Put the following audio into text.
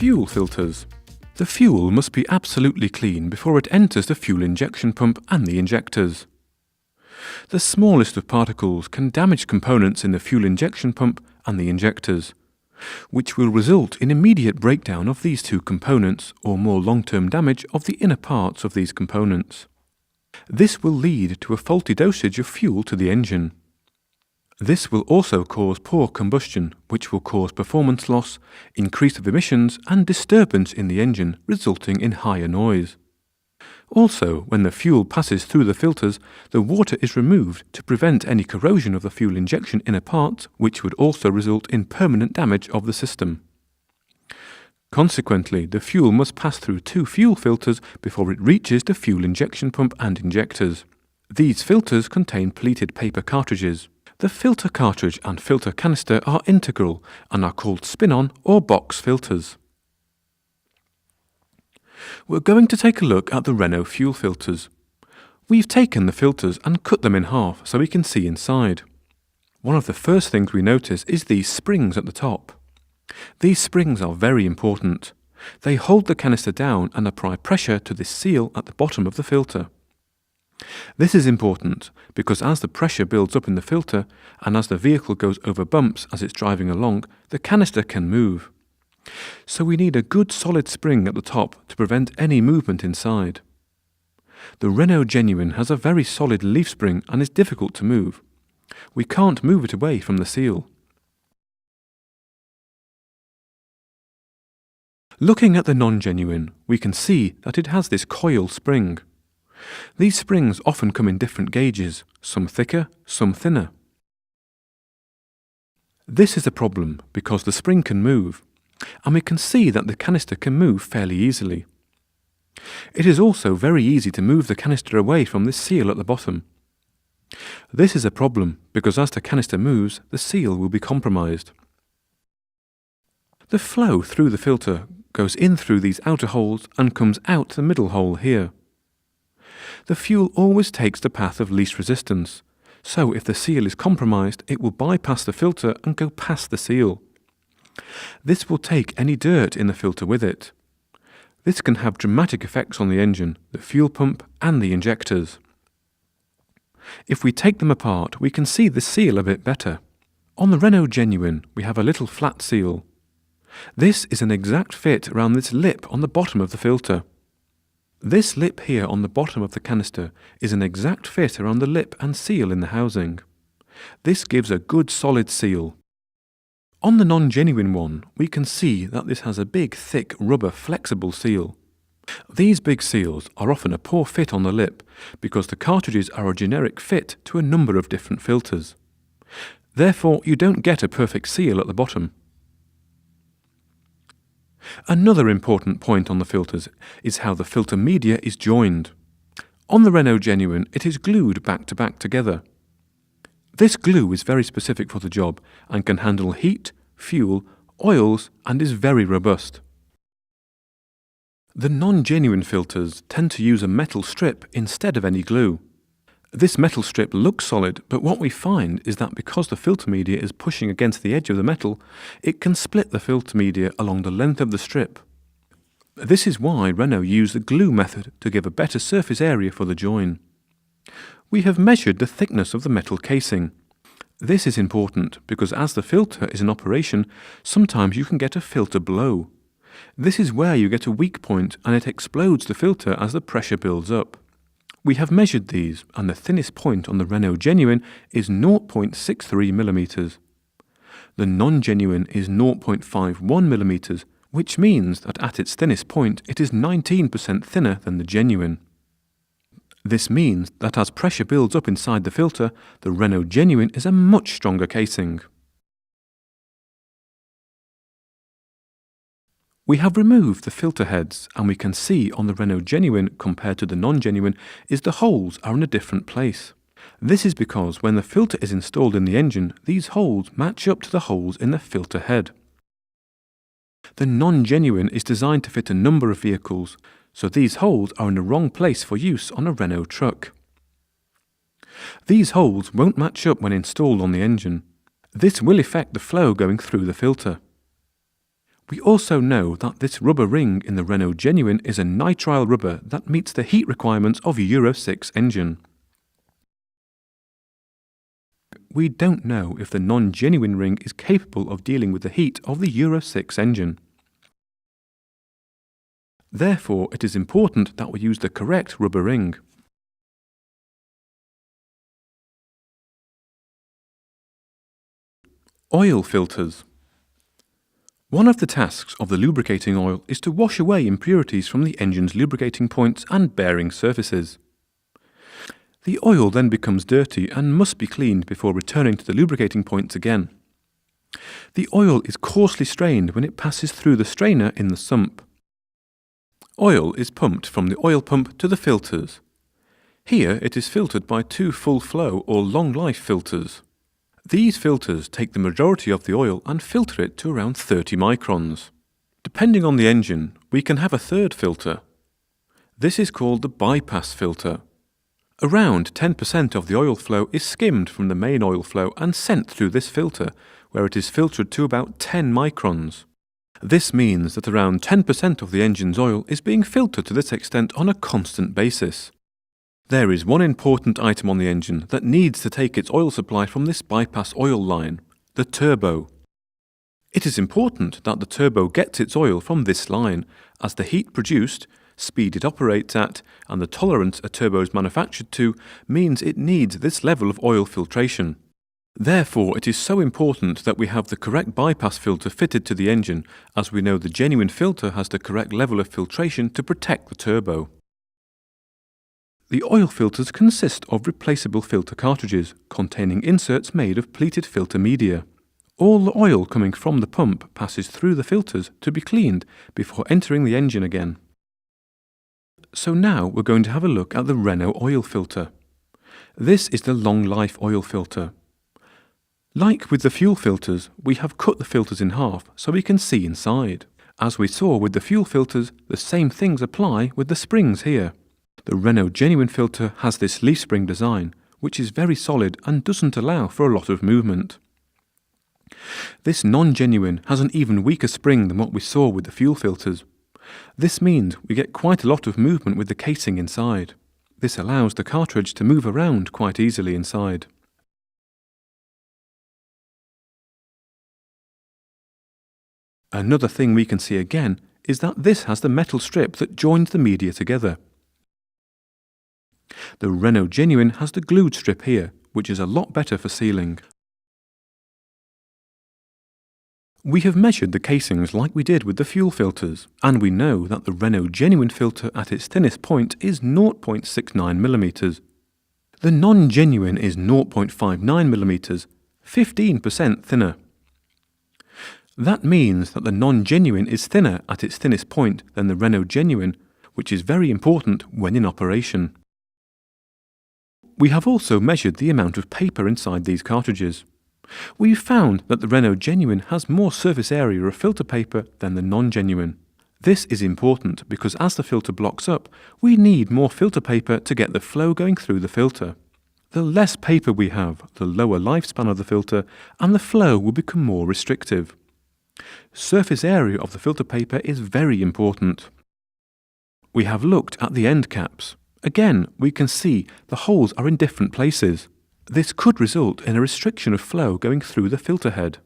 Fuel filters. The fuel must be absolutely clean before it enters the fuel injection pump and the injectors. The smallest of particles can damage components in the fuel injection pump and the injectors, which will result in immediate breakdown of these two components or more long-term damage of the inner parts of these components. This will lead to a faulty dosage of fuel to the engine. This will also cause poor combustion, which will cause performance loss, increase of emissions and disturbance in the engine, resulting in higher noise. Also, when the fuel passes through the filters, the water is removed to prevent any corrosion of the fuel injection inner parts, which would also result in permanent damage of the system. Consequently, the fuel must pass through two fuel filters before it reaches the fuel injection pump and injectors. These filters contain pleated paper cartridges. The filter cartridge and filter canister are integral and are called spin-on or box filters. We're going to take a look at the Renault fuel filters. We've taken the filters and cut them in half so we can see inside. One of the first things we notice is these springs at the top. These springs are very important. They hold the canister down and apply pressure to this seal at the bottom of the filter. This is important because as the pressure builds up in the filter and as the vehicle goes over bumps as it's driving along, the canister can move. So we need a good solid spring at the top to prevent any movement inside. The Renault Genuine has a very solid leaf spring and is difficult to move. We can't move it away from the seal. Looking at the non-genuine, we can see that it has this coil spring. These springs often come in different gauges, some thicker, some thinner. This is a problem because the spring can move, and we can see that the canister can move fairly easily. It is also very easy to move the canister away from this seal at the bottom. This is a problem because as the canister moves, the seal will be compromised. The flow through the filter goes in through these outer holes and comes out the middle hole here. The fuel always takes the path of least resistance, so if the seal is compromised, it will bypass the filter and go past the seal. This will take any dirt in the filter with it. This can have dramatic effects on the engine, the fuel pump and the injectors. If we take them apart, we can see the seal a bit better. On the Renault Genuine, we have a little flat seal. This is an exact fit around this lip on the bottom of the filter. This lip here on the bottom of the canister is an exact fit around the lip and seal in the housing. This gives a good solid seal. On the non-genuine one, we can see that this has a big, thick, rubber, flexible seal. These big seals are often a poor fit on the lip because the cartridges are a generic fit to a number of different filters. Therefore, you don't get a perfect seal at the bottom. Another important point on the filters is how the filter media is joined. On the Renault Genuine, it is glued back to back together. This glue is very specific for the job and can handle heat, fuel, oils and is very robust. The non-genuine filters tend to use a metal strip instead of any glue. This metal strip looks solid, but what we find is that because the filter media is pushing against the edge of the metal, it can split the filter media along the length of the strip. This is why Renault used the glue method to give a better surface area for the join. We have measured the thickness of the metal casing. This is important because as the filter is in operation, sometimes you can get a filter blow. This is where you get a weak point and it explodes the filter as the pressure builds up. We have measured these and the thinnest point on the Renault Genuine is 0.63 mm. The non-genuine is 0.51 mm, which means that at its thinnest point it is 19% thinner than the genuine. This means that as pressure builds up inside the filter, the Renault Genuine is a much stronger casing. We have removed the filter heads and we can see on the Renault Genuine compared to the non-genuine is the holes are in a different place. This is because when the filter is installed in the engine, these holes match up to the holes in the filter head. The non-genuine is designed to fit a number of vehicles, so these holes are in the wrong place for use on a Renault truck. These holes won't match up when installed on the engine. This will affect the flow going through the filter. We also know that this rubber ring in the Renault Genuine is a nitrile rubber that meets the heat requirements of a Euro 6 engine. We don't know if the non-genuine ring is capable of dealing with the heat of the Euro 6 engine. Therefore, it is important that we use the correct rubber ring. Oil filters. One of the tasks of the lubricating oil is to wash away impurities from the engine's lubricating points and bearing surfaces. The oil then becomes dirty and must be cleaned before returning to the lubricating points again. The oil is coarsely strained when it passes through the strainer in the sump. Oil is pumped from the oil pump to the filters. Here it is filtered by two full-flow or long-life filters. These filters take the majority of the oil and filter it to around 30 microns. Depending on the engine, we can have a third filter. This is called the bypass filter. Around 10% of the oil flow is skimmed from the main oil flow and sent through this filter, where it is filtered to about 10 microns. This means that around 10% of the engine's oil is being filtered to this extent on a constant basis. There is one important item on the engine that needs to take its oil supply from this bypass oil line, the turbo. It is important that the turbo gets its oil from this line, as the heat produced, speed it operates at, and the tolerance a turbo is manufactured to means it needs this level of oil filtration. Therefore, it is so important that we have the correct bypass filter fitted to the engine, as we know the genuine filter has the correct level of filtration to protect the turbo. The oil filters consist of replaceable filter cartridges containing inserts made of pleated filter media. All the oil coming from the pump passes through the filters to be cleaned before entering the engine again. So now we're going to have a look at the Renault oil filter. This is the long-life oil filter. Like with the fuel filters, we have cut the filters in half so we can see inside. As we saw with the fuel filters, the same things apply with the springs here. The Renault Genuine filter has this leaf spring design, which is very solid and doesn't allow for a lot of movement. This non-genuine has an even weaker spring than what we saw with the fuel filters. This means we get quite a lot of movement with the casing inside. This allows the cartridge to move around quite easily inside. Another thing we can see again is that this has the metal strip that joins the media together. The Renault Genuine has the glued strip here, which is a lot better for sealing. We have measured the casings like we did with the fuel filters, and we know that the Renault Genuine filter at its thinnest point is 0.69 mm. The non-genuine is 0.59 mm, 15% thinner. That means that the non-genuine is thinner at its thinnest point than the Renault Genuine, which is very important when in operation. We have also measured the amount of paper inside these cartridges. We've found that the Renault Genuine has more surface area of filter paper than the non-genuine. This is important because as the filter blocks up, we need more filter paper to get the flow going through the filter. The less paper we have, the lower lifespan of the filter, and the flow will become more restrictive. Surface area of the filter paper is very important. We have looked at the end caps. Again, we can see the holes are in different places. This could result in a restriction of flow going through the filter head.